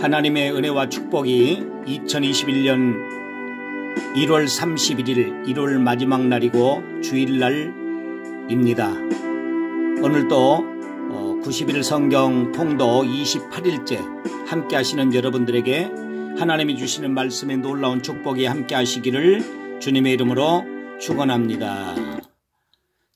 하나님의 은혜와 축복이 2021년 1월 31일 일요일 마지막 날이고 주일날입니다. 오늘도 90일 성경 통도 28일째 함께 하시는 여러분들에게 하나님이 주시는 말씀에 놀라운 축복이 함께 하시기를 주님의 이름으로 축원합니다.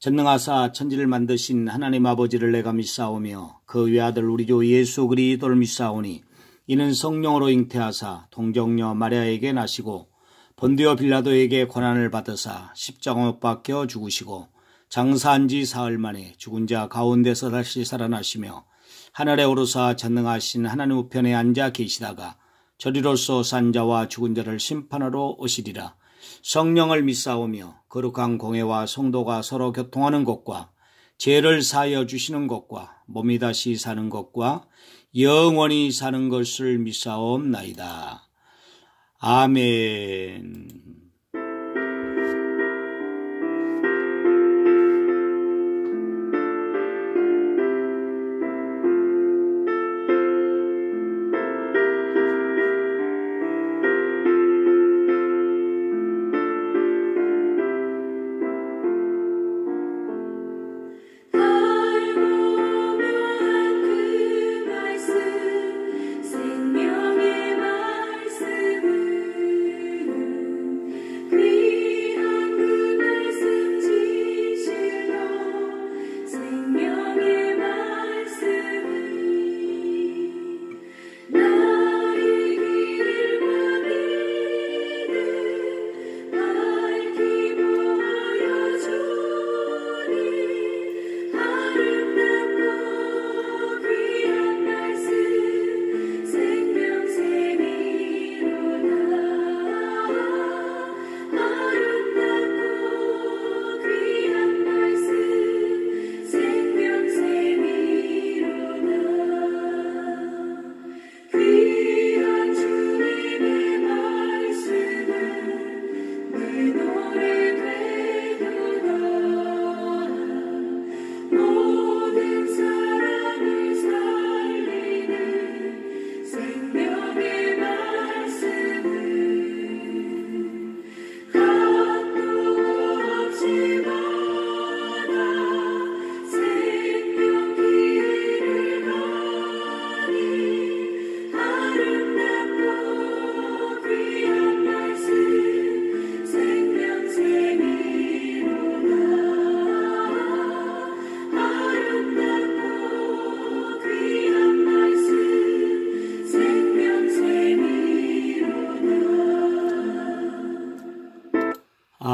전능하사 천지를 만드신 하나님 아버지를 내가 믿사오며 그 외아들 우리 주 예수 그리스도를 믿사오니 이는 성령으로 잉태하사 동정녀 마리아에게 나시고 본디오 빌라도에게 고난을 받으사 십자가 못 박혀 죽으시고 장사한 지 사흘 만에 죽은 자 가운데서 다시 살아나시며 하늘에 오르사 전능하신 하나님 우편에 앉아 계시다가 저리로서 산 자와 죽은 자를 심판하러 오시리라. 성령을 믿사오며 거룩한 공회와 성도가 서로 교통하는 것과 죄를 사하여 주시는 것과 몸이 다시 사는 것과 영원히 사는 것을 믿사옵나이다. 아멘.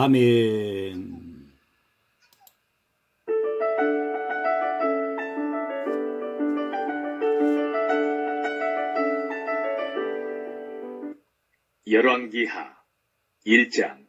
아멘. 열왕기하 1장.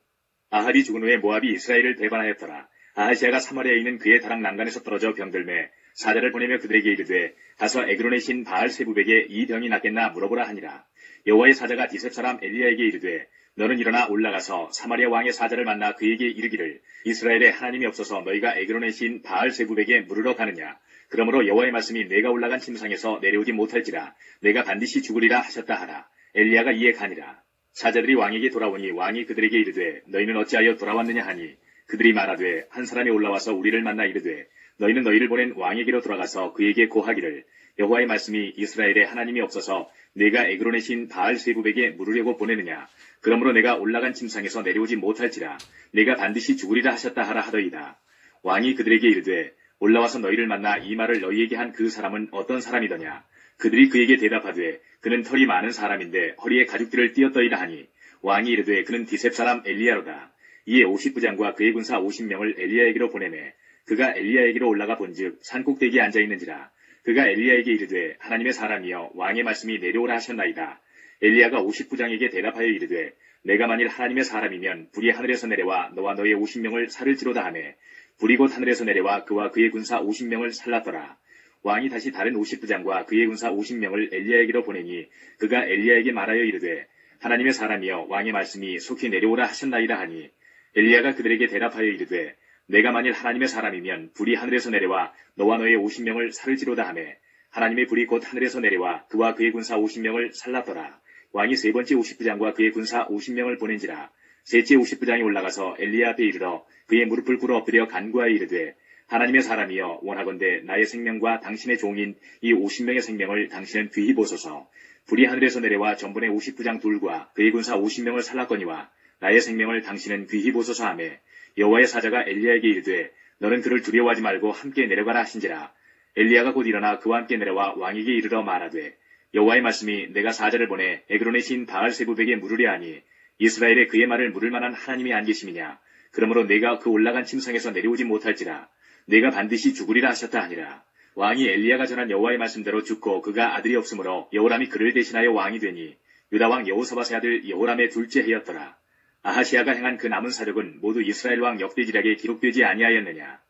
아합이 죽은 후에 모압이 이스라엘을 배반하였더라. 아하시아가 사마리아에 있는 그의 다락 난간에서 떨어져 병들매 사자를 보내며 그들에게 이르되 가서 에그론의 신 바알세부백에 이 병이 낫겠나 물어보라 하니라. 여호와의 사자가 디셉 사람 엘리야에게 이르되 너는 일어나 올라가서 사마리아 왕의 사자를 만나 그에게 이르기를 이스라엘에 하나님이 없어서 너희가 에그론의 신 바알세부백에 물으러 가느냐. 그러므로 여호와의 말씀이 내가 올라간 침상에서 내려오지 못할지라 내가 반드시 죽으리라 하셨다 하라. 엘리야가 이에 가니라. 사자들이 왕에게 돌아오니 왕이 그들에게 이르되 너희는 어찌하여 돌아왔느냐 하니 그들이 말하되 한 사람이 올라와서 우리를 만나 이르되 너희는 너희를 보낸 왕에게로 돌아가서 그에게 고하기를 여호와의 말씀이 이스라엘에 하나님이 없어서 내가 에그론의 신 바알세부백에 물으려고 보내느냐. 그러므로 내가 올라간 침상에서 내려오지 못할지라 내가 반드시 죽으리라 하셨다 하라 하더이다. 왕이 그들에게 이르되 올라와서 너희를 만나 이 말을 너희에게 한 그 사람은 어떤 사람이더냐. 그들이 그에게 대답하되 그는 털이 많은 사람인데 허리에 가죽들을 띄었더이다 하니 왕이 이르되 그는 디셉 사람 엘리야로다. 이에 50부장과 그의 군사 50명을 엘리야에게로 보내매 그가 엘리야에게로 올라가 본즉 산꼭대기에 앉아있는지라. 그가 엘리야에게 이르되 하나님의 사람이여 왕의 말씀이 내려오라 하셨나이다. 엘리야가 50부장에게 대답하여 이르되 내가 만일 하나님의 사람이면 불이 하늘에서 내려와 너와 너의 50명을 살을지로다 하매 불이 곧 하늘에서 내려와 그와 그의 군사 50명을 살랐더라. 왕이 다시 다른 50부장과 그의 군사 50명을 엘리야에게로 보내니 그가 엘리야에게 말하여 이르되 하나님의 사람이여 왕의 말씀이 속히 내려오라 하셨나이다 하니 엘리야가 그들에게 대답하여 이르되 내가 만일 하나님의 사람이면 불이 하늘에서 내려와 너와 너의 50명을 살을지로다 하매 하나님의 불이 곧 하늘에서 내려와 그와 그의 군사 50명을 살랐더라. 왕이 세 번째 50부장과 그의 군사 50명을 보낸지라. 셋째 50부장이 올라가서 엘리야 앞에 이르러 그의 무릎을 꿇어 엎드려 간구하여 이르되 하나님의 사람이여 원하건대 나의 생명과 당신의 종인 이 50명의 생명을 당신은 귀히 보소서. 불이 하늘에서 내려와 전번에 50부장 둘과 그의 군사 50명을 살랐거니와 나의 생명을 당신은 귀히 보소서 하매 여호와의 사자가 엘리야에게 이르되 너는 그를 두려워하지 말고 함께 내려가라 하신지라. 엘리야가 곧 일어나 그와 함께 내려와 왕에게 이르러 말하되 여호와의 말씀이 내가 사자를 보내 에그론의 신 바알세부백에 물으려 하니 이스라엘에 그의 말을 물을 만한 하나님이 안 계심이냐. 그러므로 내가 그 올라간 침상에서 내려오지 못할지라. 내가 반드시 죽으리라 하셨다 하니라. 왕이 엘리야가 전한 여호와의 말씀대로 죽고 그가 아들이 없으므로 여호람이 그를 대신하여 왕이 되니 유다왕 여호사밧의 아들 여호람의 둘째 해였더라. 아하시아가 행한 그 남은 사적은 모두 이스라엘 왕 역대지략에 기록되지 아니하였느냐.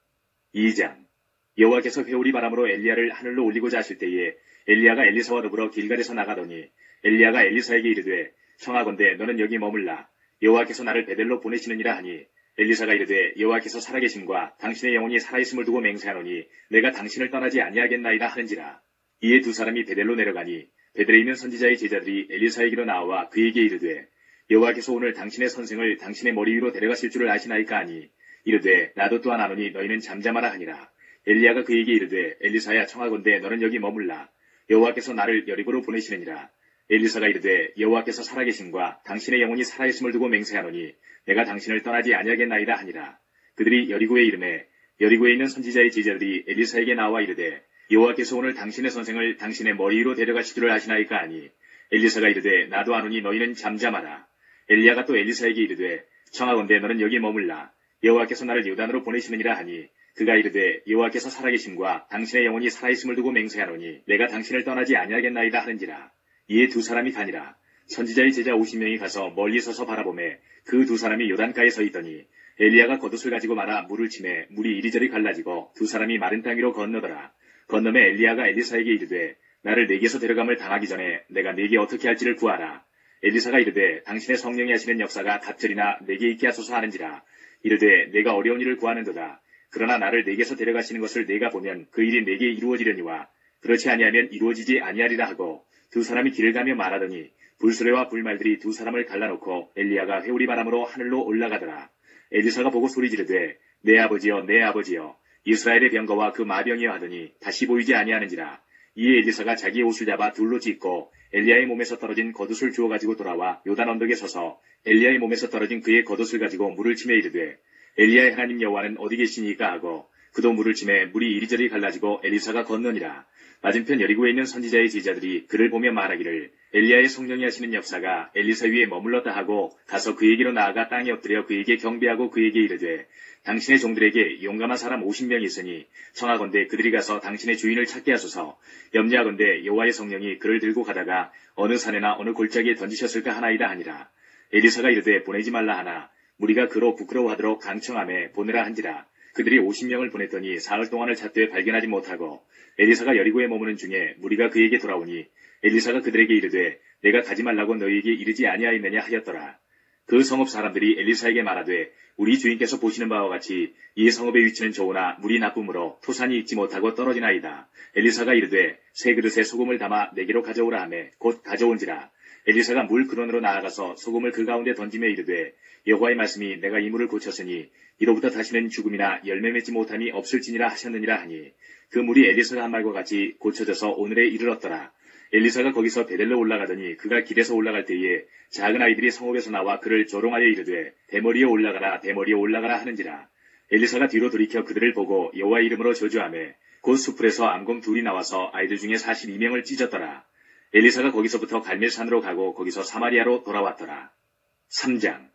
2장. 여호와께서 회오리 바람으로 엘리야를 하늘로 올리고자 하실 때에 엘리야가 엘리사와 더불어 길갈에서 나가더니 엘리야가 엘리사에게 이르되 청하건대 너는 여기 머물라. 여호와께서 나를 베델로 보내시느니라 하니 엘리사가 이르되 여호와께서 살아계심과 당신의 영혼이 살아있음을 두고 맹세하노니 내가 당신을 떠나지 아니하겠나이다 하는지라. 이에 두 사람이 베델로 내려가니 베델에 있는 선지자의 제자들이 엘리사에게로 나와 그에게 이르되 여호와께서 오늘 당신의 선생을 당신의 머리 위로 데려가실 줄을 아시나이까 하니 이르되 나도 또한 아노니 너희는 잠잠하라 하니라. 엘리야가 그에게 이르되 엘리사야 청하건대 너는 여기 머물라. 여호와께서 나를 여리고로 보내시느니라. 엘리사가 이르되 여호와께서 살아계심과 당신의 영혼이 살아있음을 두고 맹세하노니 내가 당신을 떠나지 아니하겠나이다 하니라. 그들이 여리고에 이르매 여리고에 있는 선지자의 제자들이 엘리사에게 나와 이르되 여호와께서 오늘 당신의 선생을 당신의 머리 위로 데려가실 줄을 아시나이까 하니 엘리사가 이르되 나도 아노니 너희는 잠잠하라. 엘리야가 또 엘리사에게 이르되 청하건대 너는 여기 머물라. 여호와께서 나를 요단으로 보내시느니라 하니 그가 이르되 여호와께서 살아계심과 당신의 영혼이 살아있음을 두고 맹세하노니 내가 당신을 떠나지 아니하겠나이다 하는지라. 이에 두 사람이 가니라. 선지자의 제자 50명이 가서 멀리 서서 바라보매 그 두 사람이 요단가에 서 있더니 엘리야가 겉옷을 가지고 말아 물을 치매 물이 이리저리 갈라지고 두 사람이 마른 땅 위로 건너더라. 건너매 엘리야가 엘리사에게 이르되 나를 내게서 데려감을 당하기 전에 내가 네게 어떻게 할지를 구하라. 엘리사가 이르되 당신의 성령이 하시는 역사가 갑절이나 내게 있게 하소서 하는지라. 이르되 내가 어려운 일을 구하는도다. 그러나 나를 내게서 데려가시는 것을 내가 보면 그 일이 내게 이루어지려니와 그렇지 아니하면 이루어지지 아니하리라 하고 두 사람이 길을 가며 말하더니 불수레와 불말들이 두 사람을 갈라놓고 엘리야가 회오리 바람으로 하늘로 올라가더라. 엘리사가 보고 소리지르되 내 아버지여 내 아버지여 이스라엘의 병거와 그 마병이여 하더니 다시 보이지 아니하는지라. 이에 엘리사가 자기의 옷을 잡아 둘로 찢고 엘리야의 몸에서 떨어진 겉옷을 주워 가지고 돌아와 요단 언덕에 서서 엘리야의 몸에서 떨어진 그의 겉옷을 가지고 물을 치매 이르되 엘리야의 하나님 여호와는 어디 계시니까 하고 그도 물을 치매 물이 이리저리 갈라지고 엘리사가 건너니라. 맞은편 여리고에 있는 선지자의 제자들이 그를 보며 말하기를 엘리야의 성령이 하시는 역사가 엘리사 위에 머물렀다 하고 가서 그에게로 나아가 땅에 엎드려 그에게 경배하고 그에게 이르되 당신의 종들에게 용감한 사람 50명이 있으니 청하건대 그들이 가서 당신의 주인을 찾게 하소서. 염려하건대 여호와의 성령이 그를 들고 가다가 어느 산에나 어느 골짜기에 던지셨을까 하나이다 하니라. 엘리사가 이르되 보내지 말라 하나 무리가 그로 부끄러워하도록 강청하매 보내라 한지라. 그들이 50명을 보냈더니 사흘 동안을 찾되 발견하지 못하고 엘리사가 여리고에 머무는 중에 무리가 그에게 돌아오니 엘리사가 그들에게 이르되 내가 가지 말라고 너희에게 이르지 아니하였느냐 하였더라. 그 성읍 사람들이 엘리사에게 말하되 우리 주인께서 보시는 바와 같이 이 성읍의 위치는 좋으나 물이 나쁨으로 토산이 익지 못하고 떨어지나이다. 엘리사가 이르되 새 그릇에 소금을 담아 내게로 가져오라 하매 곧 가져온지라. 엘리사가 물 근원으로 나아가서 소금을 그 가운데 던지며 이르되 여호와의 말씀이 내가 이 물을 고쳤으니 이로부터 다시는 죽음이나 열매 맺지 못함이 없을지니라 하셨느니라 하니 그 물이 엘리사가 한 말과 같이 고쳐져서 오늘에 이르렀더라. 엘리사가 거기서 베델로 올라가더니 그가 길에서 올라갈 때에 작은 아이들이 성읍에서 나와 그를 조롱하여 이르되 대머리에 올라가라 대머리에 올라가라 하는지라. 엘리사가 뒤로 돌이켜 그들을 보고 여호와의 이름으로 저주하매 곧 수풀에서 암곰 둘이 나와서 아이들 중에 42명을 찢었더라. 엘리사가 거기서부터 갈멜산으로 가고 거기서 사마리아로 돌아왔더라. 3장.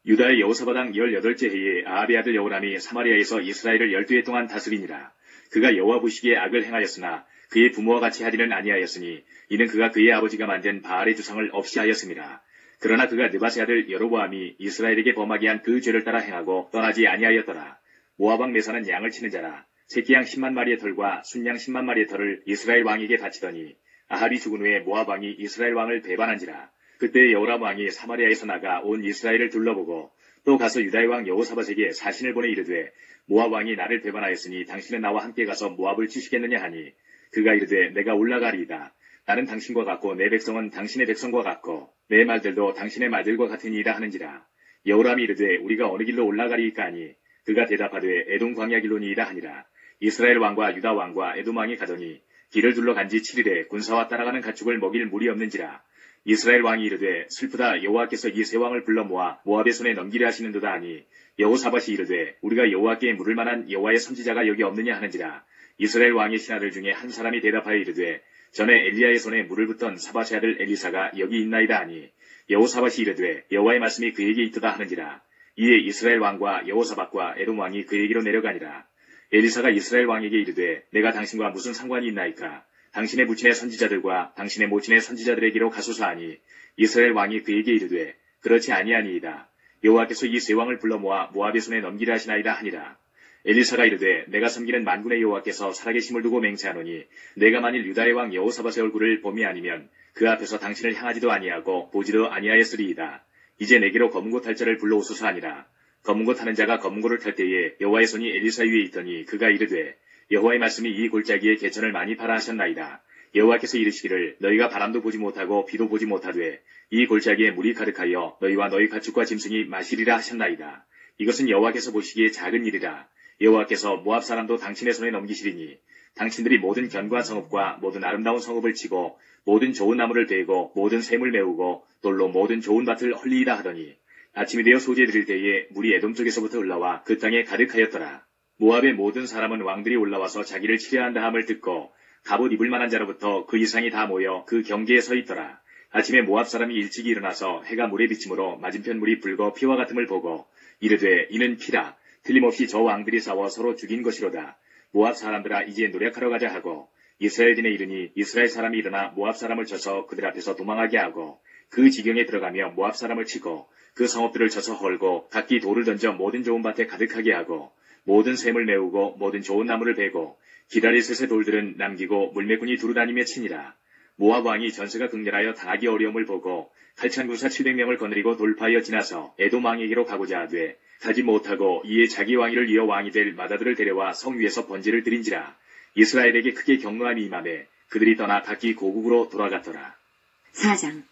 유다의 여호사밧 왕 18째 해에 아합의 아들 여호람이 사마리아에서 이스라엘을 12해 동안 다스리니라. 그가 여호와 보시기에 악을 행하였으나 그의 부모와 같이 하지는 아니하였으니 이는 그가 그의 아버지가 만든 바알의 주상을 없이 하였습니다. 그러나 그가 느밧의 아들 여로보암이 이스라엘에게 범하게 한 그 죄를 따라 행하고 떠나지 아니하였더라. 모압 왕 메사는 양을 치는 자라. 새끼양 10만 마리의 털과 순양 10만 마리의 털을 이스라엘 왕에게 바치더니 아합이 죽은 후에 모압 왕이 이스라엘 왕을 배반한지라. 그때 여호람 왕이 사마리아에서 나가 온 이스라엘을 둘러보고 또 가서 유다의 왕 여호사밧에게 사신을 보내 이르되 모압 왕이 나를 배반하였으니 당신은 나와 함께 가서 모압을 치시겠느냐 하니 그가 이르되 내가 올라가리이다. 나는 당신과 같고 내 백성은 당신의 백성과 같고 내 말들도 당신의 말들과 같으니이다 하는지라. 여호람이 이르되 우리가 어느 길로 올라가리이까 하니 그가 대답하되 에돔 광야 길로니이다 하니라. 이스라엘 왕과 유다 왕과 에돔 왕이 가더니 길을 둘러간 지 7일에 군사와 따라가는 가축을 먹일 물이 없는지라. 이스라엘 왕이 이르되 슬프다. 여호와께서 이 세 왕을 불러 모아 모압의 손에 넘기려 하시는도다 하니 여호사밧이 이르되 우리가 여호와께 물을 만한 여호와의 선지자가 여기 없느냐 하는지라. 이스라엘 왕의 신하들 중에 한 사람이 대답하여 이르되 전에 엘리야의 손에 물을 붓던 사밧의 아들 엘리사가 여기 있나이다 하니 여호사밧이 이르되 여호와의 말씀이 그에게 있도다 하는지라. 이에 이스라엘 왕과 여호사밧과 에돔 왕이 그에게로 내려가니라. 엘리사가 이스라엘 왕에게 이르되 내가 당신과 무슨 상관이 있나이까? 당신의 부친의 선지자들과 당신의 모친의 선지자들에게로 가소서 하니 이스라엘 왕이 그에게 이르되 그렇지 아니하니이다. 여호와께서 이 세 왕을 불러 모아 모압의 손에 넘기려 하시나이다 하니라. 엘리사가 이르되 내가 섬기는 만군의 여호와께서 살아계심을 두고 맹세하노니 내가 만일 유다의 왕 여호사밧의 얼굴을 봄이 아니면 그 앞에서 당신을 향하지도 아니하고 보지도 아니하였으리이다. 이제 내게로 검은고 탈 자를 불러오소서 하니라. 검은고 타는 자가 검은고를 탈 때에 여호와의 손이 엘리사 위에 있더니 그가 이르되 여호와의 말씀이 이 골짜기에 개천을 많이 파라 하셨나이다. 여호와께서 이르시기를 너희가 바람도 보지 못하고 비도 보지 못하되 이 골짜기에 물이 가득하여 너희와 너희 가축과 짐승이 마시리라 하셨나이다. 이것은 여호와께서 보시기에 작은 일이라. 여호와께서 모압 사람도 당신의 손에 넘기시리니 당신들이 모든 견고한 성읍과 모든 아름다운 성읍을 치고 모든 좋은 나무를 베고 모든 샘을 메우고 돌로 모든 좋은 밭을 헐리이다 하더니 아침이 되어 소재 드릴 때에 물이 에돔 쪽에서부터 흘러와 그 땅에 가득하였더라. 모압의 모든 사람은 왕들이 올라와서 자기를 치려 한다 함을 듣고 갑옷 입을 만한 자로부터 그 이상이 다 모여 그 경계에 서 있더라. 아침에 모압 사람이 일찍이 일어나서 해가 물에 비침으로 맞은편 물이 붉어 피와 같음을 보고 이르되 이는 피라. 틀림없이 저 왕들이 싸워 서로 죽인 것이로다. 모압 사람들아 이제 노력하러 가자 하고 이스라엘인에 이르니 이스라엘 사람이 일어나 모압 사람을 쳐서 그들 앞에서 도망하게 하고 그 지경에 들어가며 모압 사람을 치고 그 성읍들을 쳐서 헐고 각기 돌을 던져 모든 좋은 밭에 가득하게 하고 모든 샘을 메우고 모든 좋은 나무를 베고 기다릴 셋의 돌들은 남기고 물매꾼이 두루다니며 치니라. 모압 왕이 전세가 극렬하여 당하기 어려움을 보고 칼찬 군사 700명을 거느리고 돌파하여 지나서 에돔 왕에게로 가고자 하되 가지 못하고 이에 자기 왕위를 이어 왕이 될 마다들을 데려와 성 위에서 번제를 드린지라. 이스라엘에게 크게 경노함이 임하매 그들이 떠나 각기 고국으로 돌아갔더라. 4장.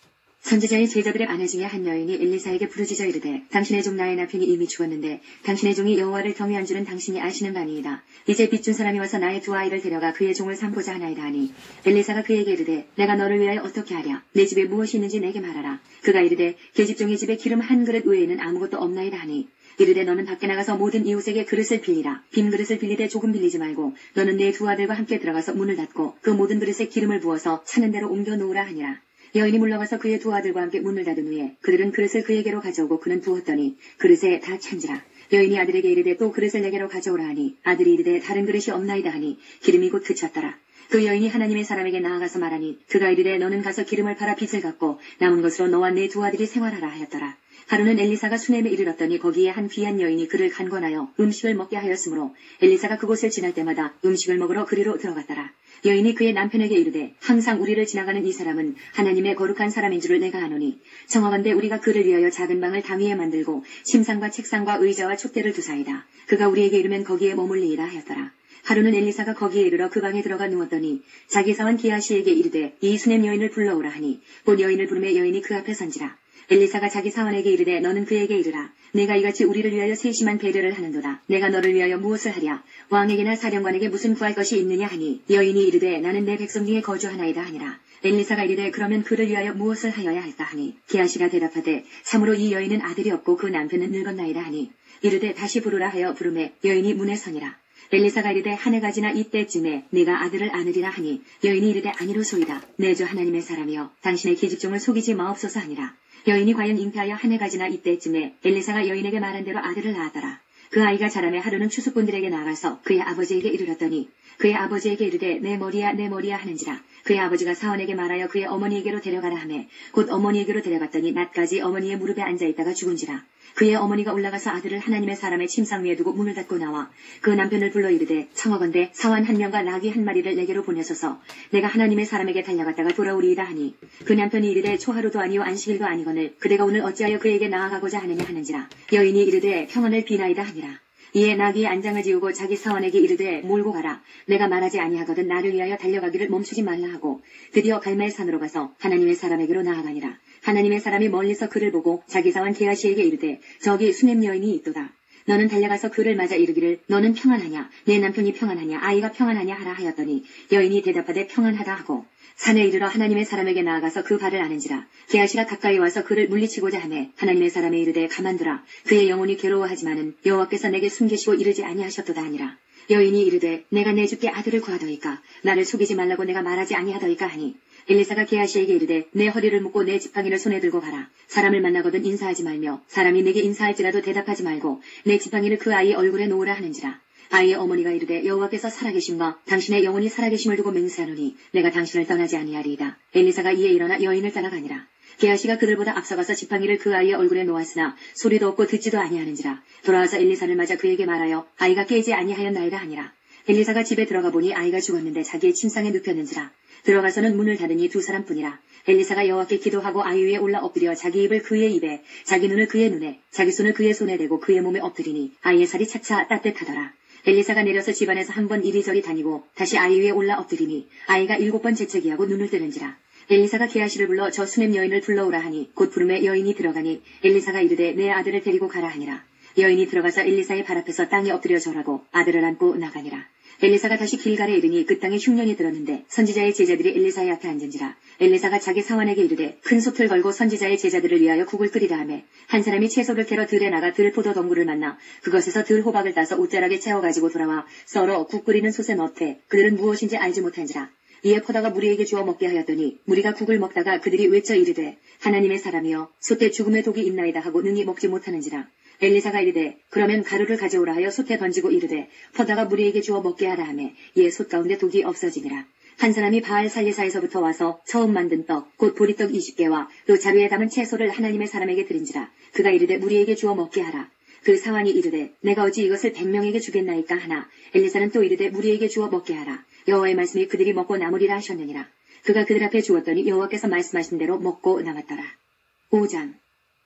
선지자의 제자들의 아내 중에 한 여인이 엘리사에게 부르짖어 이르되 당신의 종 나의 남편이 이미 죽었는데 당신의 종이 여호와를 경외한 줄은 당신이 아시는 바니이다. 이제 빚준 사람이 와서 나의 두 아이를 데려가 그의 종을 삼고자 하나이다 하니 엘리사가 그에게 이르되 내가 너를 위하여 어떻게 하랴? 내 집에 무엇이 있는지 내게 말하라. 그가 이르되 계집종의 집에 기름 한 그릇 외에는 아무것도 없나이다 하니 이르되 너는 밖에 나가서 모든 이웃에게 그릇을 빌리라. 빈 그릇을 빌리되 조금 빌리지 말고 너는 내 두 아들과 함께 들어가서 문을 닫고 그 모든 그릇에 기름을 부어서 차는 대로 옮겨 놓으라 하니라. 여인이 물러가서 그의 두 아들과 함께 문을 닫은 후에 그들은 그릇을 그에게로 가져오고 그는 부었더니 그릇에 다 찬지라. 여인이 아들에게 이르되 또 그릇을 내게로 가져오라 하니 아들이 이르되 다른 그릇이 없나이다 하니 기름이 곧 그쳤더라. 그 여인이 하나님의 사람에게 나아가서 말하니 그가 이르되 너는 가서 기름을 팔아 빚을 갚고 남은 것으로 너와 네 두 아들이 생활하라 하였더라. 하루는 엘리사가 수넴에 이르렀더니 거기에 한 귀한 여인이 그를 간권하여 음식을 먹게 하였으므로 엘리사가 그곳을 지날 때마다 음식을 먹으러 그리로 들어갔더라. 여인이 그의 남편에게 이르되 항상 우리를 지나가는 이 사람은 하나님의 거룩한 사람인 줄을 내가 아노니 청하건대 우리가 그를 위하여 작은 방을 담 위에 만들고 침상과 책상과 의자와 촛대를 두사이다. 그가 우리에게 이르면 거기에 머물리이다 하였더라. 하루는 엘리사가 거기에 이르러 그 방에 들어가 누웠더니 자기 사원 기하시에게 이르되 이 수넴 여인을 불러오라 하니 곧 여인을 부르매 여인이 그 앞에 선지라. 엘리사가 자기 사원에게 이르되 너는 그에게 이르라. 내가 이같이 우리를 위하여 세심한 배려를 하는도다. 내가 너를 위하여 무엇을 하랴? 왕에게나 사령관에게 무슨 구할 것이 있느냐 하니 여인이 이르되 나는 내 백성 중에 거주하나이다 하니라. 엘리사가 이르되 그러면 그를 위하여 무엇을 하여야 할까 하니 기하시가 대답하되 참으로 이 여인은 아들이 없고 그 남편은 늙었나이다 하니 이르되 다시 부르라 하여 부르매 여인이 문에 서니라. 엘리사가 이르되 한 해가 지나 이때쯤에 네가 아들을 안으리라 하니 여인이 이르되 아니로소이다. 내 주 하나님의 사람이여 당신의 계집종을 속이지 마옵소서 하니라. 여인이 과연 잉태하여 한 해가 지나 이때쯤에 엘리사가 여인에게 말한 대로 아들을 낳았더라. 그 아이가 자라매 하루는 추수꾼들에게 나가서 그의 아버지에게 이르렀더니 그의 아버지에게 이르되 내 머리야 내 머리야 하는지라. 그의 아버지가 사원에게 말하여 그의 어머니에게로 데려가라 하매 곧 어머니에게로 데려갔더니 낮까지 어머니의 무릎에 앉아있다가 죽은지라. 그의 어머니가 올라가서 아들을 하나님의 사람의 침상 위에 두고 문을 닫고 나와 그 남편을 불러 이르되 청하건대 사원 한 명과 나귀 한 마리를 내게로 보내소서. 내가 하나님의 사람에게 달려갔다가 돌아오리이다 하니 그 남편이 이르되 초하루도 아니요 안식일도 아니거늘 그대가 오늘 어찌하여 그에게 나아가고자 하느냐 하는지라. 여인이 이르되 평안을 비나이다 하니라. 이에 나귀의 안장을 지우고 자기 사원에게 이르되 몰고 가라. 내가 말하지 아니하거든 나를 위하여 달려가기를 멈추지 말라 하고 드디어 갈멜산으로 가서 하나님의 사람에게로 나아가니라. 하나님의 사람이 멀리서 그를 보고 자기 사원 게하시에게 이르되 저기 수냄 여인이 있도다. 너는 달려가서 그를 맞아 이르기를 너는 평안하냐 내 남편이 평안하냐 아이가 평안하냐 하라 하였더니 여인이 대답하되 평안하다 하고 산에 이르러 하나님의 사람에게 나아가서 그 발을 아는지라. 게하시가 가까이 와서 그를 물리치고자 하매 하나님의 사람이 이르되 가만두라. 그의 영혼이 괴로워하지만은 여호와께서 내게 숨기시고 이르지 아니하셨도다 하니라. 여인이 이르되 내가 내 주께 아들을 구하더이까 나를 속이지 말라고 내가 말하지 아니하더이까 하니 엘리사가 게하시에게 이르되 내 허리를 묶고 내 지팡이를 손에 들고 가라. 사람을 만나거든 인사하지 말며 사람이 내게 인사할지라도 대답하지 말고 내 지팡이를 그 아이 얼굴에 놓으라 하는지라. 아이의 어머니가 이르되 여호와께서 살아계심과 당신의 영혼이 살아계심을 두고 맹세하노니 내가 당신을 떠나지 아니하리이다. 엘리사가 이에 일어나 여인을 따라가니라. 게하시가 그들보다 앞서가서 지팡이를 그 아이의 얼굴에 놓았으나 소리도 없고 듣지도 아니하는지라. 돌아와서 엘리사를 맞아 그에게 말하여 아이가 깨지 아니하였나이다 하니라. 엘리사가 집에 들어가 보니 아이가 죽었는데 자기의 침상에 눕혔는지라. 들어가서는 문을 닫으니 두 사람뿐이라. 엘리사가 여호와께 기도하고 아이 위에 올라 엎드려 자기 입을 그의 입에 자기 눈을 그의 눈에 자기 손을 그의 손에 대고 그의 몸에 엎드리니 아이의 살이 차차 따뜻하더라. 엘리사가 내려서 집안에서 한 번 이리저리 다니고 다시 아이 위에 올라 엎드리니 아이가 7번 재채기하고 눈을 뜨는지라. 엘리사가 게하시를 불러 저 수냄 여인을 불러오라 하니 곧 부름에 여인이 들어가니 엘리사가 이르되 내 아들을 데리고 가라 하니라. 여인이 들어가서 엘리사의 발 앞에서 땅에 엎드려 절하고 아들을 안고 나가니라. 엘리사가 다시 길갈에 이르니 그 땅에 흉년이 들었는데 선지자의 제자들이 엘리사의 앞에 앉은지라. 엘리사가 자기 사원에게 이르되 큰 솥을 걸고 선지자의 제자들을 위하여 국을 끓이라 하매 한 사람이 채소를 캐러 들에 나가 들 포도 덩굴을 만나 그것에서 들 호박을 따서 옷자락에 채워가지고 돌아와 썰어 국 끓이는 솥에 넣되 그들은 무엇인지 알지 못한지라. 이에 퍼다가 무리에게 주어 먹게 하였더니 무리가 국을 먹다가 그들이 외쳐 이르되 하나님의 사람이여 솥에 죽음의 독이 있나이다 하고 능히 먹지 못하는지라. 엘리사가 이르되 그러면 가루를 가져오라 하여 솥에 던지고 이르되 퍼다가 무리에게 주어 먹게 하라 하매 이에 솥 가운데 독이 없어지니라. 한 사람이 바알 살리사에서부터 와서 처음 만든 떡 곧 보리떡 20개와 또 자루에 담은 채소를 하나님의 사람에게 드린지라. 그가 이르되 무리에게 주어 먹게 하라. 그 사환이 이르되 내가 어찌 이것을 100명에게 주겠나이까 하나 엘리사는 또 이르되 무리에게 주어 먹게 하라. 여호와의 말씀이 그들이 먹고 남으리라 하셨느니라. 그가 그들 앞에 주었더니 여호와께서 말씀하신 대로 먹고 남았더라. 5장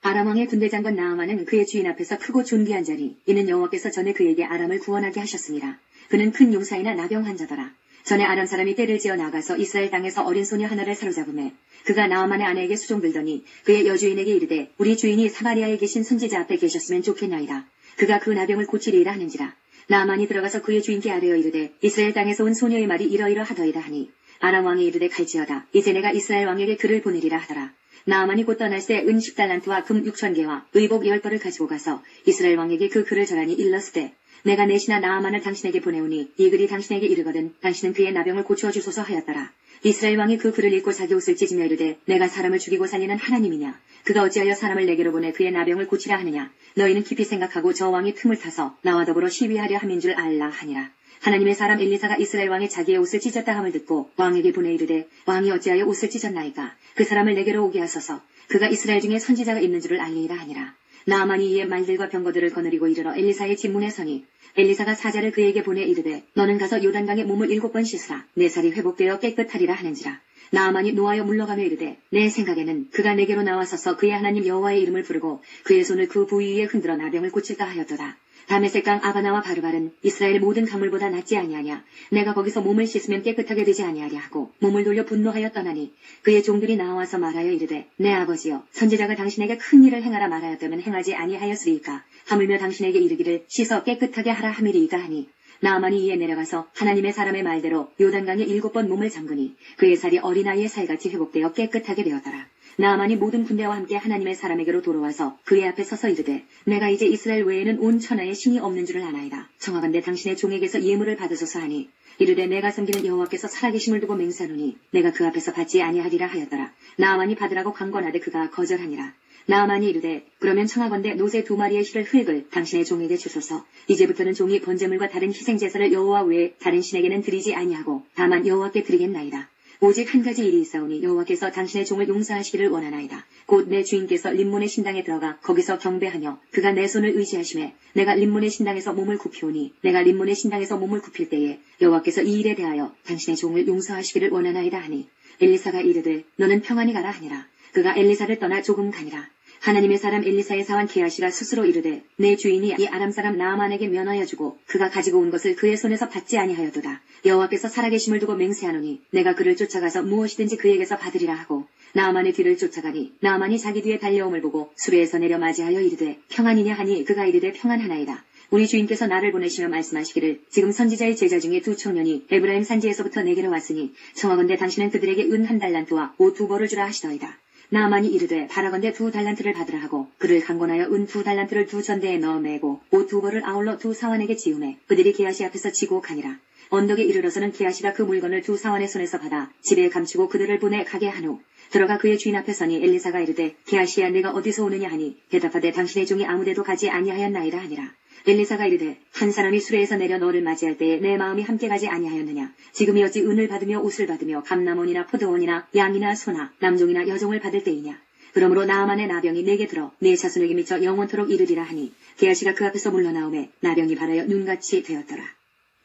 아람 왕의 군대장관 나아만은 그의 주인 앞에서 크고 존귀한 자리. 이는 여호와께서 전에 그에게 아람을 구원하게 하셨습니다. 그는 큰 용사이나 나병 환자더라. 전에 아람 사람이 떼를 지어 나가서 이스라엘 땅에서 어린 소녀 하나를 사로잡음에 그가 나아만의 아내에게 수종들더니 그의 여주인에게 이르되 우리 주인이 사마리아에 계신 선지자 앞에 계셨으면 좋겠나이다. 그가 그 나병을 고치리이라 하는지라. 나아만이 들어가서 그의 주인께 아뢰어 이르되 이스라엘 땅에서 온 소녀의 말이 이러이러하더이다 하니 아람 왕이 이르되 갈지어다. 이제 내가 이스라엘 왕에게 그를 보내리라 하더라. 나아만이 곧 떠날 새 은 10달란트와 금 6,000개와 의복 10벌을 가지고 가서 이스라엘 왕에게 그 글을 전하니 일렀으되 내가 내 신하 나아만을 당신에게 보내오니 이 글이 당신에게 이르거든 당신은 그의 나병을 고쳐 주소서 하였더라. 이스라엘 왕이 그 글을 읽고 자기 옷을 찢으며 이르되 내가 사람을 죽이고 살리는 하나님이냐. 그가 어찌하여 사람을 내게로 보내 그의 나병을 고치라 하느냐. 너희는 깊이 생각하고 저 왕이 틈을 타서 나와 더불어 시위하려 함인 줄 알라 하니라. 하나님의 사람 엘리사가 이스라엘 왕이 자기의 옷을 찢었다 함을 듣고 왕에게 보내 이르되 왕이 어찌하여 옷을 찢었나이까. 그 사람을 내게로 오게 하소서. 그가 이스라엘 중에 선지자가 있는 줄을 알리이라 하니라. 나아만이 이에 말들과 병거들을 거느리고 이르러 엘리사의 집문에 서니 엘리사가 사자를 그에게 보내 이르되 너는 가서 요단강에 몸을 7번 씻으라. 내 살이 회복되어 깨끗하리라 하는지라. 나아만이 노하여 물러가며 이르되 내 생각에는 그가 내게로 나와서서 그의 하나님 여호와의 이름을 부르고 그의 손을 그 부위 위에 흔들어 나병을 고칠까 하였도다. 다메섹강 아바나와 바르발은 이스라엘 모든 강물보다 낫지 아니하냐. 내가 거기서 몸을 씻으면 깨끗하게 되지 아니하랴 하고 몸을 돌려 분노하여 떠나니 그의 종들이 나와서 말하여 이르되 내 아버지여 선지자가 당신에게 큰 일을 행하라 말하였다면 행하지 아니하였으리이까. 하물며 당신에게 이르기를 씻어 깨끗하게 하라 함이리이까 하니 나아만이 이에 내려가서 하나님의 사람의 말대로 요단강에 7번 몸을 잠그니 그의 살이 어린아이의 살같이 회복되어 깨끗하게 되었더라. 나아만이 모든 군대와 함께 하나님의 사람에게로 돌아와서 그의 앞에 서서 이르되 내가 이제 이스라엘 외에는 온 천하에 신이 없는 줄을 아나이다. 청하건대 당신의 종에게서 예물을 받으소서 하니 이르되 내가 섬기는 여호와께서 살아계심을 두고 맹세하노니 내가 그 앞에서 받지 아니하리라 하였더라. 나아만이 받으라고 강권하되 그가 거절하니라. 나아만이 이르되 그러면 청하건대 노새 2마리의 실을 흙을 당신의 종에게 주소서. 이제부터는 종이 번제물과 다른 희생제사를 여호와 외에 다른 신에게는 드리지 아니하고 다만 여호와께 드리겠나이다. 오직 한 가지 일이 있사오니 여호와께서 당신의 종을 용서하시기를 원하나이다. 곧 내 주인께서 림몬의 신당에 들어가 거기서 경배하며 그가 내 손을 의지하심에 내가 림몬의 신당에서 몸을 굽히오니 내가 림몬의 신당에서 몸을 굽힐 때에 여호와께서 이 일에 대하여 당신의 종을 용서하시기를 원하나이다 하니 엘리사가 이르되 너는 평안히 가라 하니라. 그가 엘리사를 떠나 조금 가니라. 하나님의 사람 엘리사의 사환 게하시가 스스로 이르되 내 주인이 이 아람 사람 나아만에게 면하여 주고 그가 가지고 온 것을 그의 손에서 받지 아니하였도다. 여호와께서 살아계심을 두고 맹세하노니 내가 그를 쫓아가서 무엇이든지 그에게서 받으리라 하고 나아만의 뒤를 쫓아가니 나아만이 자기 뒤에 달려옴을 보고 수레에서 내려 맞이하여 이르되 평안이냐 하니 그가 이르되 평안하나이다. 우리 주인께서 나를 보내시며 말씀하시기를 지금 선지자의 제자 중에 두 청년이 에브라임 산지에서부터 내게로 왔으니 청하건대 당신은 그들에게 은 1달란트와 옷 2벌을 주라 하시더이다. 나아만이 이르되 바라건대 2달란트를 받으라 하고 그를 강권하여 은 2달란트를 2전대에 넣어 매고 옷 2벌을 아울러 2 사환에게 지우매 그들이 게하시 앞에서 지고 가니라. 언덕에 이르러서는 게하시가 그 물건을 2 사환의 손에서 받아 집에 감추고 그들을 보내 가게 한 후 들어가 그의 주인 앞에 서니 엘리사가 이르되 게하시야 내가 어디서 오느냐 하니 대답하되 당신의 종이 아무데도 가지 아니하였나이다 하니라. 엘리사가 이르되 한 사람이 수레에서 내려 너를 맞이할 때에 내 마음이 함께 가지 아니하였느냐. 지금이 어찌 은을 받으며 옷을 받으며 감남원이나 포도원이나 양이나 소나 남종이나 여종을 받을 때이냐. 그러므로 나아만의 나병이 내게 들어 내 자손에게 미쳐 영원토록 이르리라 하니 게하시가 그 앞에서 물러나오매 나병이 발하여 눈같이 되었더라.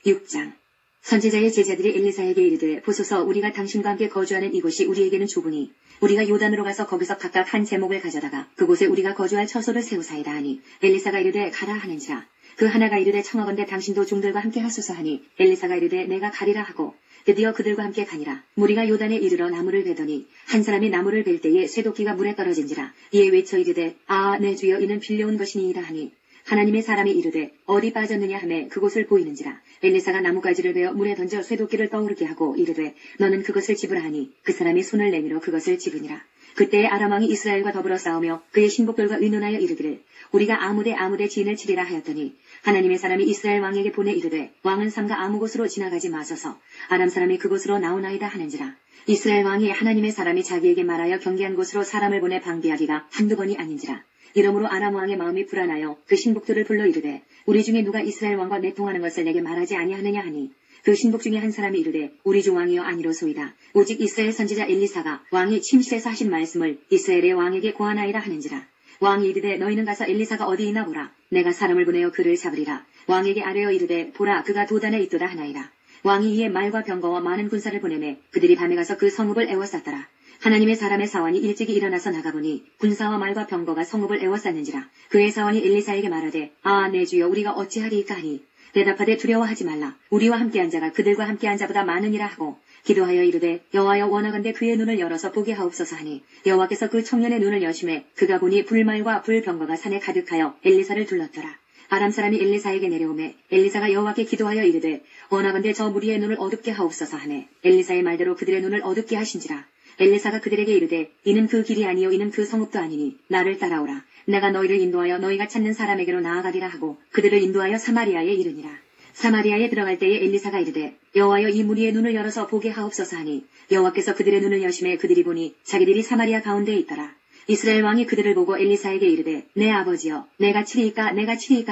6장 선지자의 제자들이 엘리사에게 이르되 보소서 우리가 당신과 함께 거주하는 이곳이 우리에게는 좁으니 우리가 요단으로 가서 거기서 각각 한 제목을 가져다가 그곳에 우리가 거주할 처소를 세우사이다 하니 엘리사가 이르되 가라 하는지라. 그 하나가 이르되 청하건대 당신도 종들과 함께 하소서 하니 엘리사가 이르되 내가 가리라 하고 드디어 그들과 함께 가니라. 무리가 요단에 이르러 나무를 베더니 한 사람이 나무를 벨 때에 쇠도끼가 물에 떨어진지라. 이에 외쳐 이르되 아 내 주여 이는 빌려온 것이니이다 하니 하나님의 사람이 이르되 어디 빠졌느냐 하매 그곳을 보이는지라. 엘리사가 나뭇가지를 베어 물에 던져 쇠도끼를 떠오르게 하고 이르되 너는 그것을 집으라 하니 그 사람이 손을 내밀어 그것을 집으니라. 그때에 아람 왕이 이스라엘과 더불어 싸우며 그의 신복들과 의논하여 이르기를 우리가 아무데 지인을 치리라 하였더니 하나님의 사람이 이스라엘 왕에게 보내 이르되 왕은 삼가 아무 곳으로 지나가지 마소서 아람 사람이 그곳으로 나오나이다 하는지라. 이스라엘 왕이 하나님의 사람이 자기에게 말하여 경계한 곳으로 사람을 보내 방비하기가 한두 번이 아닌지라. 이러므로 아람 왕의 마음이 불안하여 그 신복들을 불러 이르되 우리 중에 누가 이스라엘 왕과 내통하는 것을 내게 말하지 아니하느냐 하니 그 신복 중에 한 사람이 이르되 우리 주 왕이여 아니로소이다. 오직 이스라엘 선지자 엘리사가 왕이 침실에서 하신 말씀을 이스라엘의 왕에게 고하나이다 하는지라. 왕이 이르되 너희는 가서 엘리사가 어디 있나 보라. 내가 사람을 보내어 그를 잡으리라. 왕에게 아뢰어 이르되 보라 그가 도단에 있도다 하나이다. 왕이 이에 말과 병거와 많은 군사를 보내매 그들이 밤에 가서 그 성읍을 에워쌌더라. 하나님의 사람의 사환이 일찍이 일어나서 나가보니 군사와 말과 병거가 성읍을 에워쌌는지라. 그의 사환이 엘리사에게 말하되 아 내 주여 우리가 어찌하리이까 하니 대답하되 두려워하지 말라. 우리와 함께한 자가 그들과 함께한 자보다 많으니라 하고 기도하여 이르되 여호와여 원하건대 그의 눈을 열어서 보게 하옵소서 하니 여호와께서 그 청년의 눈을 여심해 그가 보니 불말과 불병거가 산에 가득하여 엘리사를 둘렀더라. 아람 사람이 엘리사에게 내려오매 엘리사가 여호와께 기도하여 이르되 원하건대 저 무리의 눈을 어둡게 하옵소서 하매 엘리사의 말대로 그들의 눈을 어둡게 하신지라. 엘리사가 그들에게 이르되 이는 그 길이 아니요 이는 그 성읍도 아니니 나를 따라오라. 내가 너희를 인도하여 너희가 찾는 사람에게로 나아가리라 하고 그들을 인도하여 사마리아에 이르니라. 사마리아에 들어갈 때에 엘리사가 이르되 여호와여 이 무리의 눈을 열어서 보게 하옵소서 하니 여호와께서 그들의 눈을 여심해 그들이 보니 자기들이 사마리아 가운데에 있더라. 이스라엘 왕이 그들을 보고 엘리사에게 이르되 내 아버지여 내가 치리이까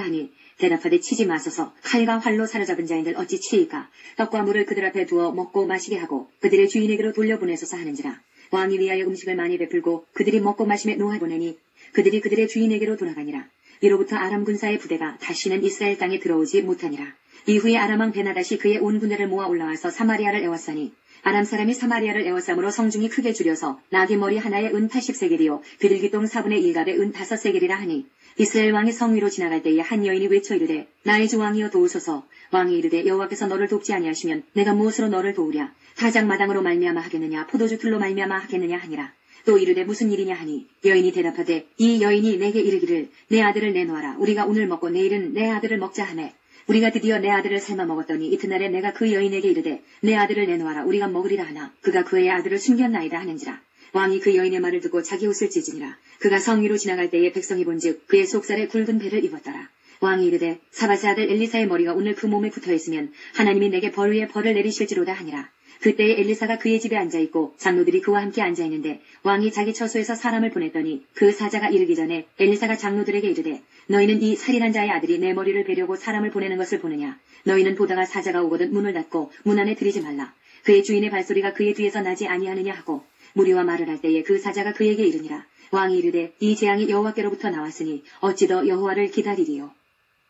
하니 대답하되 치지 마소서. 칼과 활로 사로잡은 자인들 어찌 치리이까. 떡과 물을 그들 앞에 두어 먹고 마시게 하고 그들의 주인에게로 돌려보내소서 하는지라. 왕이 위하여 음식을 많이 베풀고 그들이 먹고 마심에 놓아보내니 그들이 그들의 주인에게로 돌아가니라. 이로부터 아람 군사의 부대가 다시는 이스라엘 땅에 들어오지 못하니라. 이후에 아람 왕 베나닷이 그의 온 군대를 모아 올라와서 사마리아를 에워싸니 아람 사람이 사마리아를 에워싸므로 성중이 크게 줄여서 나귀 머리 하나에 은 80세겔이요 비둘기똥 4분의 1갑에 은 5세겔이라 하니 이스라엘 왕이 성 위로 지나갈 때에 한 여인이 외쳐 이르되 나의 주 왕이여 도우소서. 왕이 이르되 여호와께서 너를 돕지 아니하시면 내가 무엇으로 너를 도우랴. 타작마당으로 말미암아 하겠느냐 포도주 틀로 말미암아 하겠느냐 하니라. 또 이르되 무슨 일이냐 하니 여인이 대답하되 이 여인이 내게 이르기를 내 아들을 내놓아라. 우리가 오늘 먹고 내일은 내 아들을 먹자 하매 우리가 드디어 내 아들을 삶아 먹었더니 이튿날에 내가 그 여인에게 이르되 내 아들을 내놓아라. 우리가 먹으리라 하나 그가 그의 아들을 숨겼나이다 하는지라. 왕이 그 여인의 말을 듣고 자기 옷을 찢으니라. 그가 성 위로 지나갈 때에 백성이 본즉 그의 속살에 굵은 배를 입었더라. 왕이 이르되 사밧의 아들 엘리사의 머리가 오늘 그 몸에 붙어있으면 하나님이 내게 벌 위에 벌을 내리실지로다 하니라. 그때에 엘리사가 그의 집에 앉아있고 장로들이 그와 함께 앉아있는데 왕이 자기 처소에서 사람을 보냈더니 그 사자가 이르기 전에 엘리사가 장로들에게 이르되 너희는 이 살인한 자의 아들이 내 머리를 베려고 사람을 보내는 것을 보느냐. 너희는 보다가 사자가 오거든 문을 닫고 문 안에 들이지 말라. 그의 주인의 발소리가 그의 뒤에서 나지 아니하느냐 하고 무리와 말을 할 때에 그 사자가 그에게 이르니라. 왕이 이르되 이 재앙이 여호와께로부터 나왔으니 어찌 더 여호와를 기다리리요.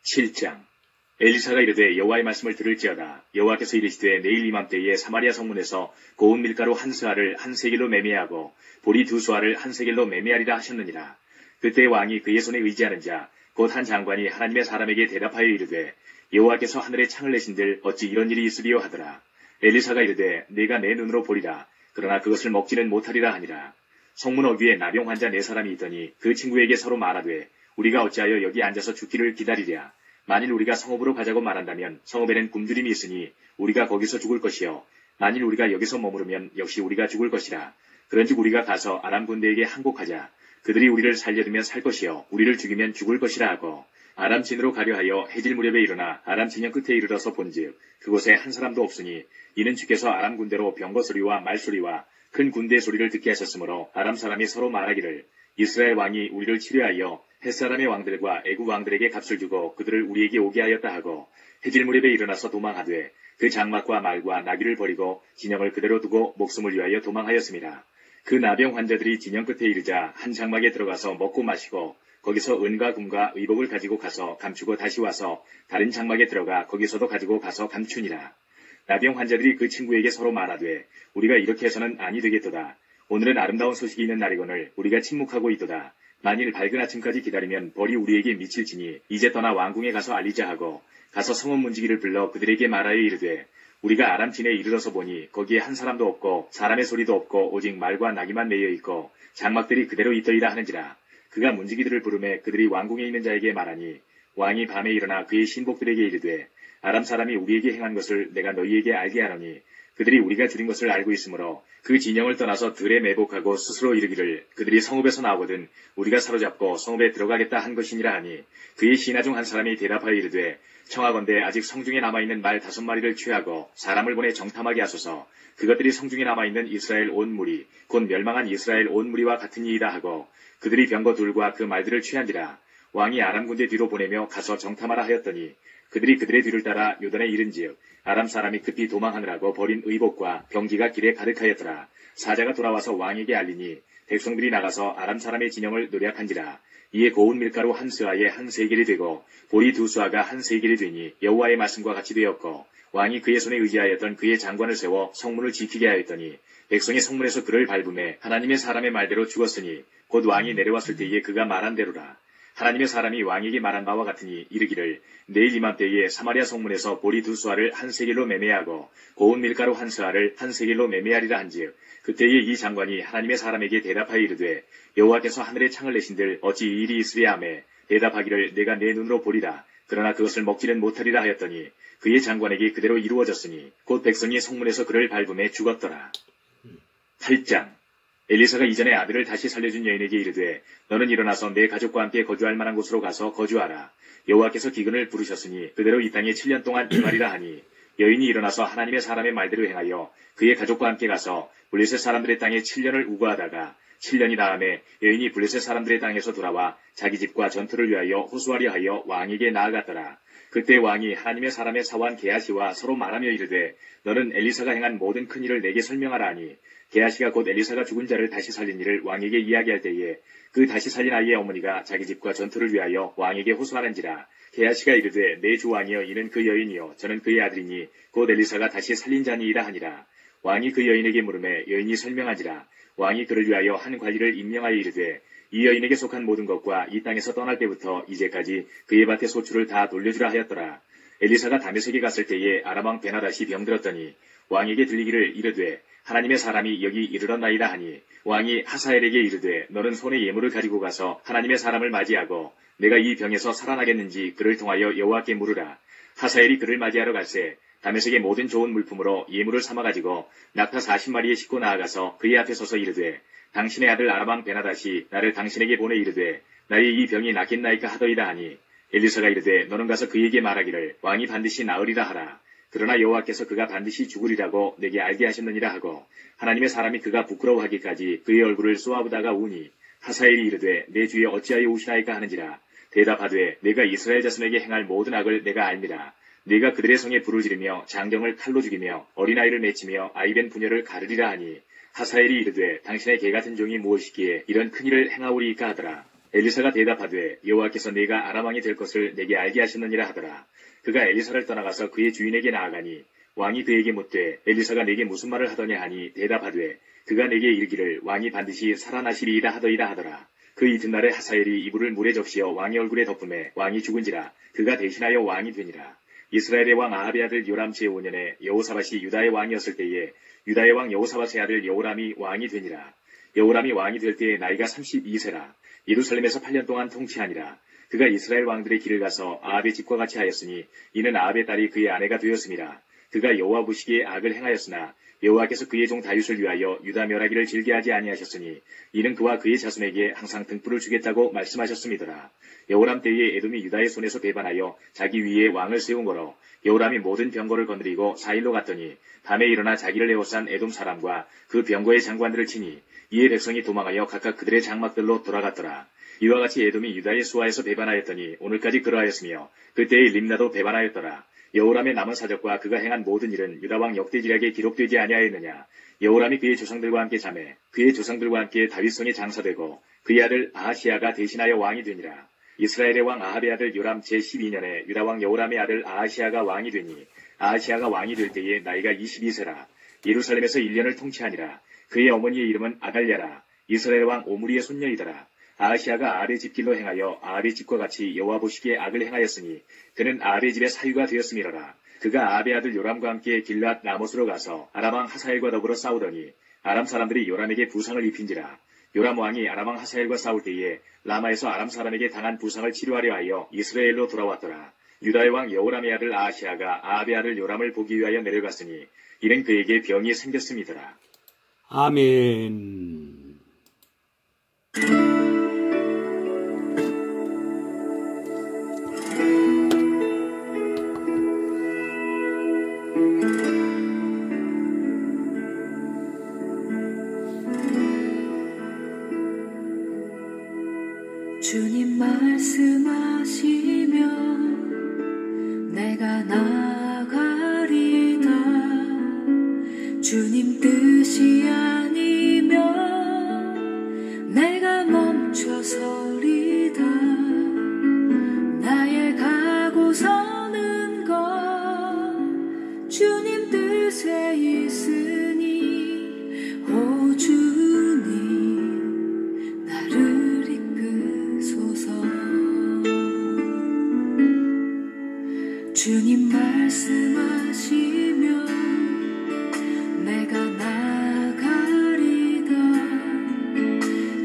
7장 엘리사가 이르되 여호와의 말씀을 들을지어다. 여호와께서 이르시되 내일 이맘때에 사마리아 성문에서 고운 밀가루 한 스아를 한 세겔로 매매하고 보리 2수아를 한 세겔로 매매하리라 하셨느니라. 그때 왕이 그의 손에 의지하는 자 곧 한 장관이 하나님의 사람에게 대답하여 이르되 여호와께서 하늘에 창을 내신들 어찌 이런 일이 있으리요 하더라. 엘리사가 이르되 내가 내 눈으로 보리라. 그러나 그것을 먹지는 못하리라 하니라. 성문 어귀에 나병 환자 4사람이 있더니 그 친구에게 서로 말하되 우리가 어찌하여 여기 앉아서 죽기를 기다리랴. 만일 우리가 성읍으로 가자고 말한다면 성읍에는 굶주림이 있으니 우리가 거기서 죽을 것이요 만일 우리가 여기서 머무르면 역시 우리가 죽을 것이라. 그런즉 우리가 가서 아람 군대에게 항복하자. 그들이 우리를 살려두면 살 것이요 우리를 죽이면 죽을 것이라 하고 아람 진으로 가려 하여 해질 무렵에 일어나 아람 진영 끝에 이르러서 본즉 그곳에 한 사람도 없으니 이는 주께서 아람 군대로 병거 소리와 말소리와 큰 군대 소리를 듣게 하셨으므로 아람 사람이 서로 말하기를 이스라엘 왕이 우리를 치료하여 햇사람의 왕들과 애국 왕들에게 값을 주고 그들을 우리에게 오게 하였다 하고 해질 무렵에 일어나서 도망하되 그 장막과 말과 나귀를 버리고 진영을 그대로 두고 목숨을 위하여 도망하였습니다. 그 나병 환자들이 진영 끝에 이르자 한 장막에 들어가서 먹고 마시고 거기서 은과 금과 의복을 가지고 가서 감추고 다시 와서 다른 장막에 들어가 거기서도 가지고 가서 감추니라. 나병 환자들이 그 친구에게 서로 말하되 우리가 이렇게 해서는 아니 되겠도다. 오늘은 아름다운 소식이 있는 날이거늘 우리가 침묵하고 있도다. 만일 밝은 아침까지 기다리면 벌이 우리에게 미칠지니 이제 떠나 왕궁에 가서 알리자 하고 가서 성읍 문지기를 불러 그들에게 말하여 이르되 우리가 아람 진에 이르러서 보니 거기에 한 사람도 없고 사람의 소리도 없고 오직 말과 나귀만 매여 있고 장막들이 그대로 있더이다 하는지라. 그가 문지기들을 부르매 그들이 왕궁에 있는 자에게 말하니 왕이 밤에 일어나 그의 신복들에게 이르되 아람 사람이 우리에게 행한 것을 내가 너희에게 알게 하노니 그들이 우리가 줄인 것을 알고 있으므로 그 진영을 떠나서 들에 매복하고 스스로 이르기를 그들이 성읍에서 나오거든 우리가 사로잡고 성읍에 들어가겠다 한 것이니라 하니 그의 신하 중 한 사람이 대답하여 이르되 청하건대 아직 성중에 남아있는 말 5마리를 취하고 사람을 보내 정탐하게 하소서. 그것들이 성중에 남아있는 이스라엘 온 무리 곧 멸망한 이스라엘 온 무리와 같은 이이다 하고 그들이 병거 둘과 그 말들을 취한지라. 왕이 아람 군대 뒤로 보내며 가서 정탐하라 하였더니 그들이 그들의 뒤를 따라 요단에 이른지역 아람 사람이 급히 도망하느라고 버린 의복과 병기가 길에 가득하였더라. 사자가 돌아와서 왕에게 알리니 백성들이 나가서 아람 사람의 진영을 노략한지라. 이에 고운 밀가루 한 스아에 한 세겔이 되고 보리 2수아가 한 세겔이 되니 여호와의 말씀과 같이 되었고 왕이 그의 손에 의지하였던 그의 장관을 세워 성문을 지키게 하였더니 백성이 성문에서 그를 밟음에 하나님의 사람의 말대로 죽었으니 곧 왕이 내려왔을 때에 그가 말한 대로라. 하나님의 사람이 왕에게 말한 바와 같으니 이르기를 내일 이맘때에 사마리아 성문에서 보리 2수아를 한 세겔로 매매하고 고운 밀가루 한 스아를 한 세겔로 매매하리라 한즉 그때에 이 장관이 하나님의 사람에게 대답하여 이르되 여호와께서 하늘에 창을 내신들 어찌 이 일이 있으랴 하매 대답하기를 내가 내 눈으로 보리라. 그러나 그것을 먹지는 못하리라 하였더니 그의 장관에게 그대로 이루어졌으니 곧 백성이 성문에서 그를 밟음에 죽었더라. 8장 엘리사가 이전에 아들을 다시 살려준 여인에게 이르되 너는 일어나서 내 가족과 함께 거주할 만한 곳으로 가서 거주하라. 여호와께서 기근을 부르셨으니 그대로 이 땅에 7년 동안 임하리라 하니 여인이 일어나서 하나님의 사람의 말대로 행하여 그의 가족과 함께 가서 블레셋 사람들의 땅에 7년을 우거하다가 7년이 다음에 여인이 블레셋 사람들의 땅에서 돌아와 자기 집과 전투를 위하여 호소하려 하여 왕에게 나아갔더라. 그때 왕이 하나님의 사람의 사원 게하시와 서로 말하며 이르되 너는 엘리사가 행한 모든 큰 일을 내게 설명하라 하니 게하시가 곧 엘리사가 죽은 자를 다시 살린 일을 왕에게 이야기할 때에 그 다시 살린 아이의 어머니가 자기 집과 전투를 위하여 왕에게 호소하는지라. 게하시가 이르되 내 주 왕이여 이는 그 여인이요 저는 그의 아들이니 곧 엘리사가 다시 살린 자니이다 하니라. 왕이 그 여인에게 물으매 여인이 설명하지라. 왕이 그를 위하여 한 관리를 임명하여 이르되 이 여인에게 속한 모든 것과 이 땅에서 떠날 때부터 이제까지 그의 밭의 소출을 다 돌려주라 하였더라. 엘리사가 다메섹에 갔을 때에 아람 왕 베나닷이 병들었더니 왕에게 들리기를 이르되 하나님의 사람이 여기 이르렀나이다 하니 왕이 하사엘에게 이르되 너는 손에 예물을 가지고 가서 하나님의 사람을 맞이하고 내가 이 병에서 살아나겠는지 그를 통하여 여호와께 물으라. 하사엘이 그를 맞이하러 갈새 다메섹의 모든 좋은 물품으로 예물을 삼아가지고 낙타 40마리에 싣고 나아가서 그의 앞에 서서 이르되 당신의 아들 아람 왕 베나닷이 나를 당신에게 보내 이르되 나의 이 병이 낫겠나이까 하더이다 하니 엘리사가 이르되 너는 가서 그에게 말하기를 왕이 반드시 나으리라 하라. 그러나 여호와께서 그가 반드시 죽으리라고 내게 알게 하셨느니라 하고 하나님의 사람이 그가 부끄러워하기까지 그의 얼굴을 쏘아보다가 우니 하사엘이 이르되 내 주에 어찌하여 우시나이까 하는지라. 대답하되 내가 이스라엘 자손에게 행할 모든 악을 내가 알미라. 네가 그들의 성에 불을 지르며 장경을 칼로 죽이며 어린아이를 맺히며 아이벤 부녀를 가르리라 하니 하사엘이 이르되 당신의 개같은 종이 무엇이기에 이런 큰일을 행하오리이까 하더라. 엘리사가 대답하되 여호와께서 네가 아람 왕이 될 것을 내게 알게 하셨느니라 하더라. 그가 엘리사를 떠나가서 그의 주인에게 나아가니 왕이 그에게 묻되 엘리사가 내게 무슨 말을 하더냐 하니 대답하되 그가 내게 이르기를 왕이 반드시 살아나시리이다 하더이다 하더라. 그 이튿날에 하사엘이 이불을 물에 적시어 왕의 얼굴에 덮음에 왕이 죽은지라 그가 대신하여 왕이 되니라. 이스라엘의 왕 아합의 아들 요람 제5년에 여호사밧이 유다의 왕이었을 때에 유다의 왕 여호사밧의 아들 여호람이 왕이 되니라. 여호람이 왕이 될 때에 나이가 32세라. 예루살렘에서 8년 동안 통치하니라. 그가 이스라엘 왕들의 길을 가서 아합의 집과 같이 하였으니 이는 아합의 딸이 그의 아내가 되었음이라. 그가 여호와 보시기에 악을 행하였으나 여호와께서 그의 종 다윗을 위하여 유다 멸하기를 즐겨하지 아니하셨으니 이는 그와 그의 자손에게 항상 등불을 주겠다고 말씀하셨음이더라. 여호람 때에 에돔이 유다의 손에서 배반하여 자기 위에 왕을 세운 거로 여호람이 모든 병거를 건드리고 사일로 갔더니 밤에 일어나 자기를 에워싼 에돔 사람과 그 병거의 장관들을 치니 이에 백성이 도망하여 각각 그들의 장막들로 돌아갔더라. 이와 같이 에돔이 유다의 수하에서 배반하였더니 오늘까지 그러하였으며 그때의 림나도 배반하였더라. 여호람의 남은 사적과 그가 행한 모든 일은 유다왕 역대기략에 기록되지 아니하였느냐. 여호람이 그의 조상들과 함께 자매 그의 조상들과 함께 다윗성에 장사되고 그의 아들 아하시야가 대신하여 왕이 되니라. 이스라엘의 왕 아합의 아들 요람 제12년에 유다왕 여호람의 아들 아하시야가 왕이 되니 아하시야가 왕이 될 때에 나이가 22세라. 예루살렘에서 1년을 통치하니라. 그의 어머니의 이름은 아달랴라. 이스라엘 왕 오므리의 손녀이더라. 아하시야가 아합의 집길로 행하여 아합의 집과 같이 여호와 보시기에 악을 행하였으니 그는 아합의 집의 사유가 되었음이로라. 그가 아합의 아들 요람과 함께 길앗 라못으로 가서 아람 왕 하사엘과 더불어 싸우더니 아람 사람들이 요람에게 부상을 입힌지라. 요람 왕이 아람 왕 하사엘과 싸울 때에 라마에서 아람 사람에게 당한 부상을 치료하려 하여 이스라엘로 돌아왔더라. 유다의 왕 여호람의 아들 아하시야가 아합의 아들 요람을 보기 위하여 내려갔으니 이는 그에게 병이 생겼음이더라. 아멘. 주님 말씀하시면 내가 나가리다. 주님 뜻이 아니면 내가 멈춰서리다. 나의 가고 서는 것 주님 뜻에 있으니 오 주님 나를 이끄소서. 주님 말씀하시면 내가 나가리다.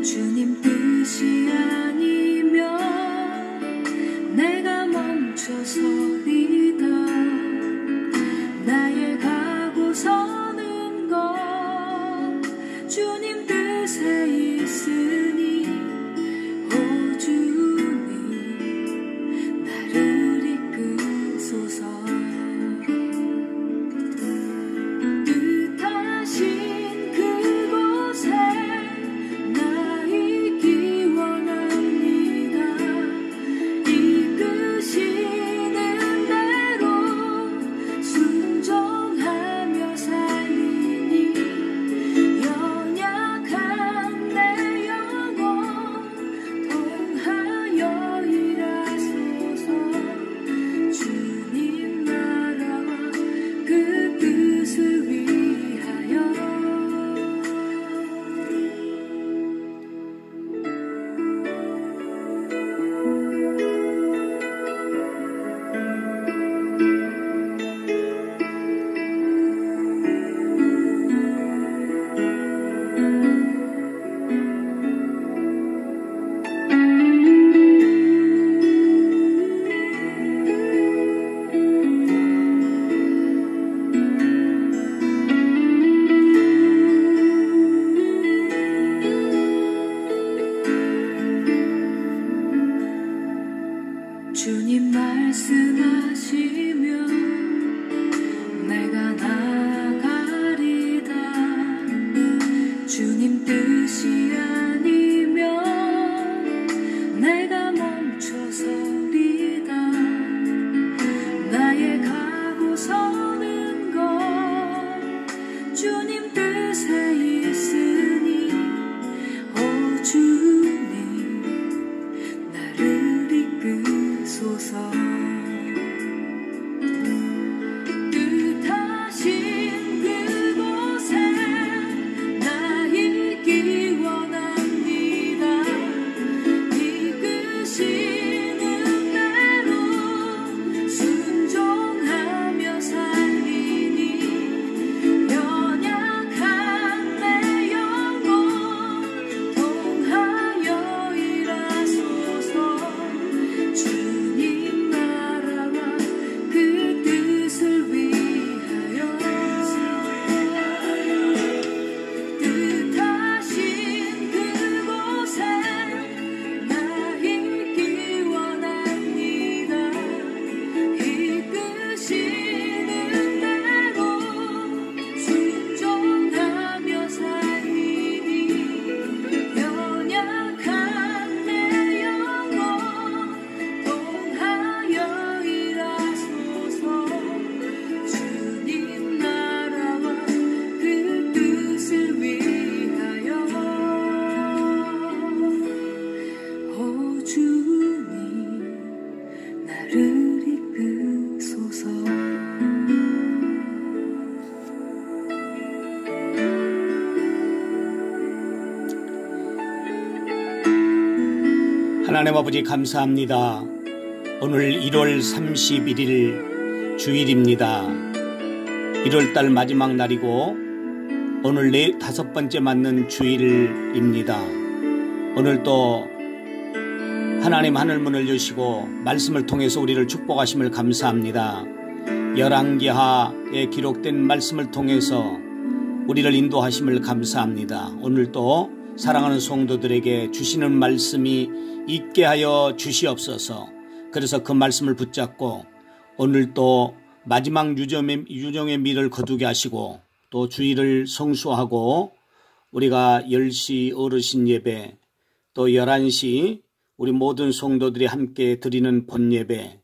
주님 뜻이 아니면 내가 멈춰서리다. 나의 가고 서는 것 주님 뜻에 있으니 오 주님 나를 이끄소서. 뜻하신 그곳에 나 있기 원합니다. 이끄시는 대로 순종하며 살리니 연약한 내 영혼 통하여 일하소서. 주님 나라와 그 뜻을 위하여. 주님 말씀하시면 내가 나가리다. 주님 뜻이 아니면 내가 멈춰서리다. 나의 가고 서는 것 주님 뜻에 있으니 오 주님 나를 이끄소서. 하나님 아버지 감사합니다. 오늘 1월 31일 주일입니다. 1월달 마지막 날이고 오늘 내 5번째 맞는 주일입니다. 오늘 또 하나님 하늘문을 여시고 말씀을 통해서 우리를 축복하심을 감사합니다. 열왕기하에 기록된 말씀을 통해서 우리를 인도하심을 감사합니다. 오늘 또 사랑하는 성도들에게 주시는 말씀이 있게 하여 주시옵소서. 그래서 그 말씀을 붙잡고 오늘 또 마지막 유정의 미를 거두게 하시고 또 주일을 성수하고 우리가 10시 어르신 예배 또 11시 우리 모든 성도들이 함께 드리는 본예배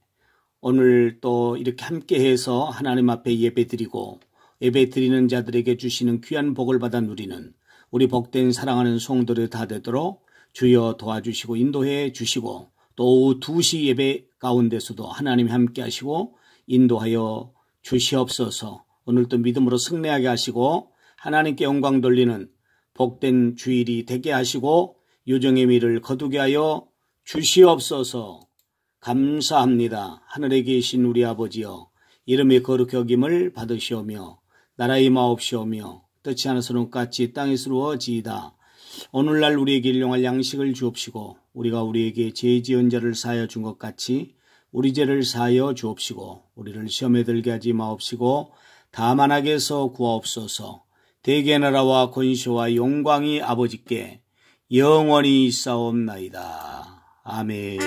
오늘 또 이렇게 함께 해서 하나님 앞에 예배 드리고 예배 드리는 자들에게 주시는 귀한 복을 받아 누리는 우리 복된 사랑하는 성도들 다 되도록 주여 도와주시고 인도해 주시고 또 오후 2시 예배 가운데서도 하나님이 함께 하시고 인도하여 주시옵소서. 오늘도 믿음으로 승리하게 하시고 하나님께 영광 돌리는 복된 주일이 되게 하시고 유정의 미를 거두게 하여 주시옵소서. 감사합니다. 하늘에 계신 우리 아버지여 이름이 거룩히 여김을 받으시오며 나라의 마옵시오며 뜻이 하나서는 같이 땅에서 이루어지이다. 오늘날 우리에게 일용할 양식을 주옵시고 우리가 우리에게 죄 지은 자를 사하여 준 것 같이 우리 죄를 사하여 주옵시고 우리를 시험에 들게 하지 마옵시고 다만 악에서 구하옵소서. 대개 나라와 권세와 영광이 아버지께 영원히 있사옵나이다. 아멘.